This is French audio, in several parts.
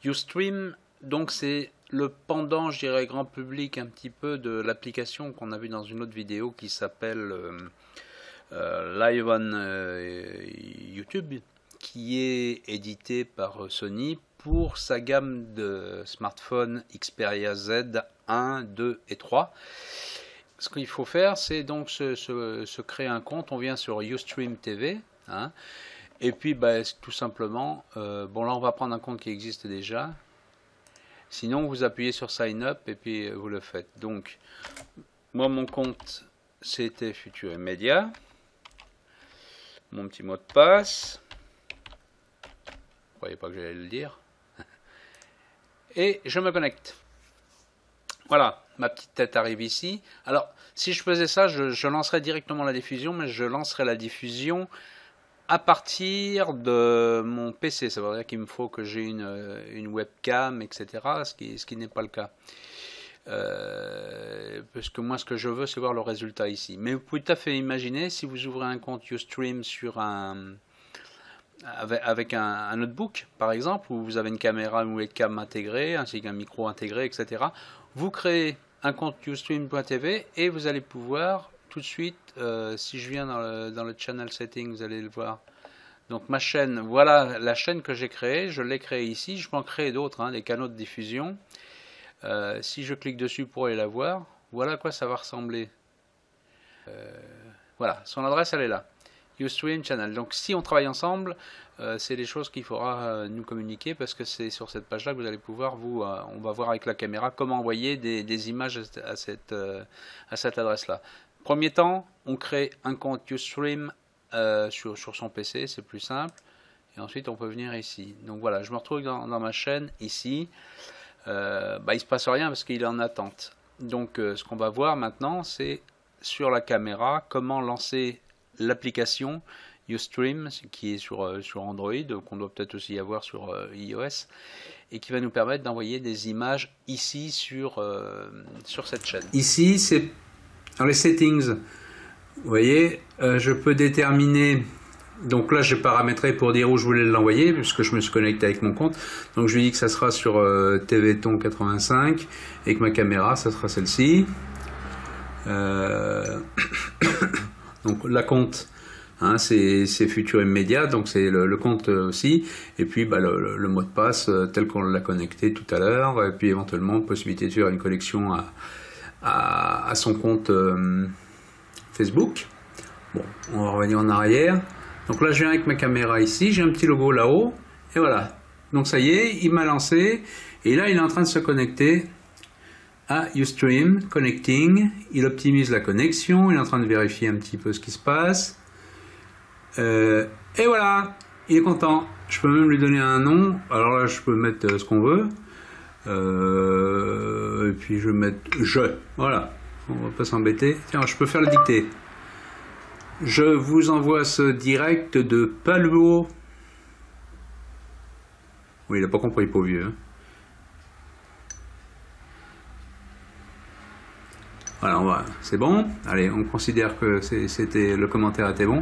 Ustream, donc c'est le pendant, je dirais, grand public un petit peu de l'application qu'on a vu dans une autre vidéo qui s'appelle Live on YouTube, qui est édité par Sony pour sa gamme de smartphones Xperia Z 1, 2 et 3. Ce qu'il faut faire, c'est donc se créer un compte. On vient sur Ustream TV, hein, et puis tout simplement, bon là on va prendre un compte qui existe déjà. Sinon vous appuyez sur Sign Up et puis vous le faites. Donc moi mon compte c'était Futur Media. Mon petit mot de passe. Vous croyez pas que j'allais le dire. Et je me connecte. Voilà, ma petite tête arrive ici. Alors, si je faisais ça, je lancerais directement la diffusion, mais je lancerais la diffusion à partir de mon PC. Ça veut dire qu'il me faut que j'ai une webcam, etc., ce qui n'est pas le cas. Parce que moi, ce que je veux, c'est voir le résultat ici. Mais vous pouvez tout à fait imaginer, si vous ouvrez un compte Ustream sur avec un notebook, par exemple, où vous avez une caméra, une webcam intégrée, ainsi qu'un micro intégré, etc., vous créez un compte ustream.tv et vous allez pouvoir tout de suite, si je viens dans le channel setting, vous allez le voir. Donc ma chaîne, voilà la chaîne que j'ai créée, je l'ai créée ici, je peux en créer d'autres, hein, des canaux de diffusion. Si je clique dessus pour aller la voir, voilà à quoi ça va ressembler. Voilà, son adresse elle est là. Ustream Channel. Donc si on travaille ensemble, c'est des choses qu'il faudra nous communiquer parce que c'est sur cette page là que vous allez pouvoir on va voir avec la caméra comment envoyer des images à cette adresse là. Premier temps, on crée un compte Ustream sur son PC, c'est plus simple, et ensuite on peut venir ici. Donc voilà, je me retrouve dans ma chaîne ici. Il ne se passe rien parce qu'il est en attente. Donc ce qu'on va voir maintenant, c'est sur la caméra comment lancer l'application Ustream qui est sur Android, qu'on doit peut-être aussi avoir sur iOS, et qui va nous permettre d'envoyer des images ici sur cette chaîne. Ici, c'est dans les settings. Vous voyez, je peux déterminer. Donc là, j'ai paramétré pour dire où je voulais l'envoyer, puisque je me suis connecté avec mon compte. Donc je lui dis que ça sera sur TVTON 85 et que ma caméra, ça sera celle-ci. Donc la compte, hein, c'est Futur Media, donc c'est le compte aussi. Et puis le mot de passe tel qu'on l'a connecté tout à l'heure. Et puis éventuellement, possibilité de faire une connexion à son compte Facebook. Bon, on va revenir en arrière. Donc là, je viens avec ma caméra ici, j'ai un petit logo là-haut, et voilà. Donc ça y est, il m'a lancé, et là, il est en train de se connecter à Ustream, connecting. Il optimise la connexion, il est en train de vérifier un petit peu ce qui se passe. Et voilà, il est content. Je peux même lui donner un nom. Alors là, je peux mettre ce qu'on veut. Et puis je vais mettre je. Voilà, on va pas s'embêter. Tiens, je peux faire le dicté. Je vous envoie ce direct de Paluo. Oui, il n'a pas compris, pauvre vieux. Hein. Voilà, c'est bon. Allez, on considère que le commentaire était bon.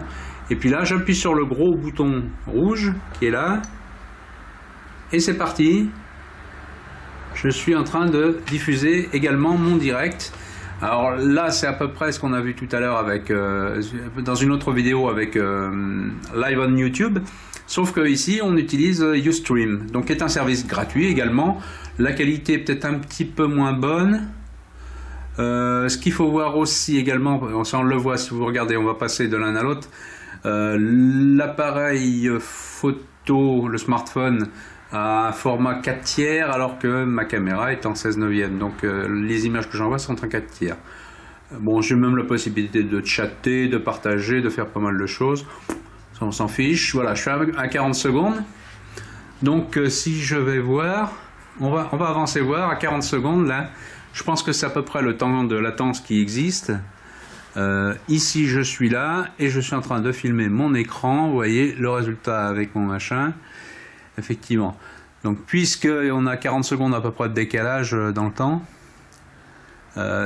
Et puis là, j'appuie sur le gros bouton rouge qui est là. Et c'est parti. Je suis en train de diffuser également mon direct. Alors là, c'est à peu près ce qu'on a vu tout à l'heure avec dans une autre vidéo avec Live on YouTube. Sauf que ici, on utilise Ustream, donc qui est un service gratuit également. La qualité est peut-être un petit peu moins bonne. Ce qu'il faut voir aussi également, on le voit si vous regardez, on va passer de l'un à l'autre. L'appareil photo, le smartphone, a un format 4 tiers alors que ma caméra est en 16/9. Donc les images que j'envoie sont en 4 tiers. Bon, j'ai même la possibilité de chatter, de partager, de faire pas mal de choses. Ça, on s'en fiche. Voilà, je suis à 40 secondes. Donc si je vais voir, on va avancer voir à 40 secondes là. Je pense que c'est à peu près le temps de latence qui existe. Ici, je suis là et je suis en train de filmer mon écran. Vous voyez le résultat avec mon machin. Effectivement. Donc, puisqu'on a 40 secondes à peu près de décalage dans le temps,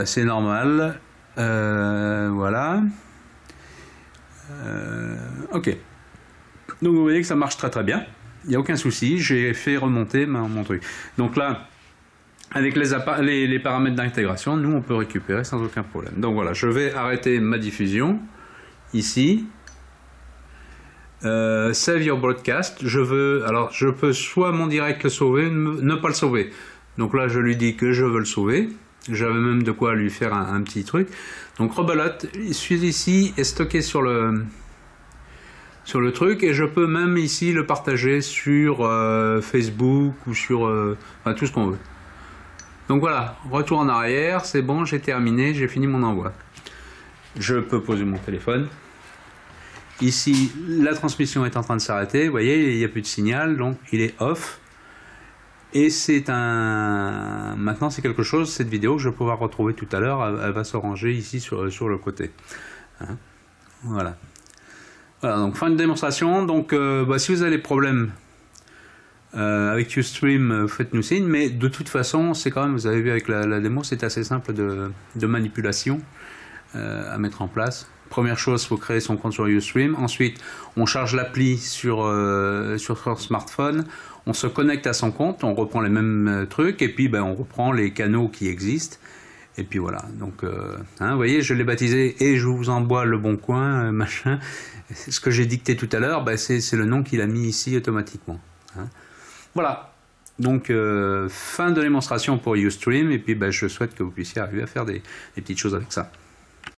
c'est normal. Voilà. Ok. Donc, vous voyez que ça marche très très bien. il n'y a aucun souci, j'ai fait remonter mon truc. Donc là, avec les paramètres d'intégration, nous on peut récupérer sans aucun problème. Donc voilà, je vais arrêter ma diffusion ici. Save your broadcast. Alors je peux soit mon direct le sauver, ne pas le sauver. Donc là je lui dis que je veux le sauver. J'avais même de quoi lui faire un petit truc. Donc rebelote, je suis ici et stocké sur le truc, et je peux même ici le partager sur Facebook ou sur enfin, tout ce qu'on veut. Donc voilà, retour en arrière, c'est bon, j'ai terminé, j'ai fini mon envoi. Je peux poser mon téléphone. Ici, la transmission est en train de s'arrêter, vous voyez, il n'y a plus de signal, donc il est off. Et c'est maintenant c'est quelque chose, cette vidéo que je vais pouvoir retrouver tout à l'heure, elle va se ranger ici sur le côté. Hein, voilà. Voilà, donc fin de démonstration. Donc si vous avez des problèmes avec Ustream, faites-nous signe, mais de toute façon, c'est quand même, vous avez vu avec la démo, c'est assez simple de manipulation à mettre en place. Première chose, il faut créer son compte sur Ustream. Ensuite, on charge l'appli sur son smartphone. On se connecte à son compte, on reprend les mêmes trucs, et puis on reprend les canaux qui existent. Et puis voilà. Donc, vous voyez, je l'ai baptisé et je vous envoie le bon coin, machin. Ce que j'ai dicté tout à l'heure, c'est le nom qu'il a mis ici automatiquement. Hein. Voilà. Donc, fin de démonstration pour Ustream, et puis je souhaite que vous puissiez arriver à faire des petites choses avec ça.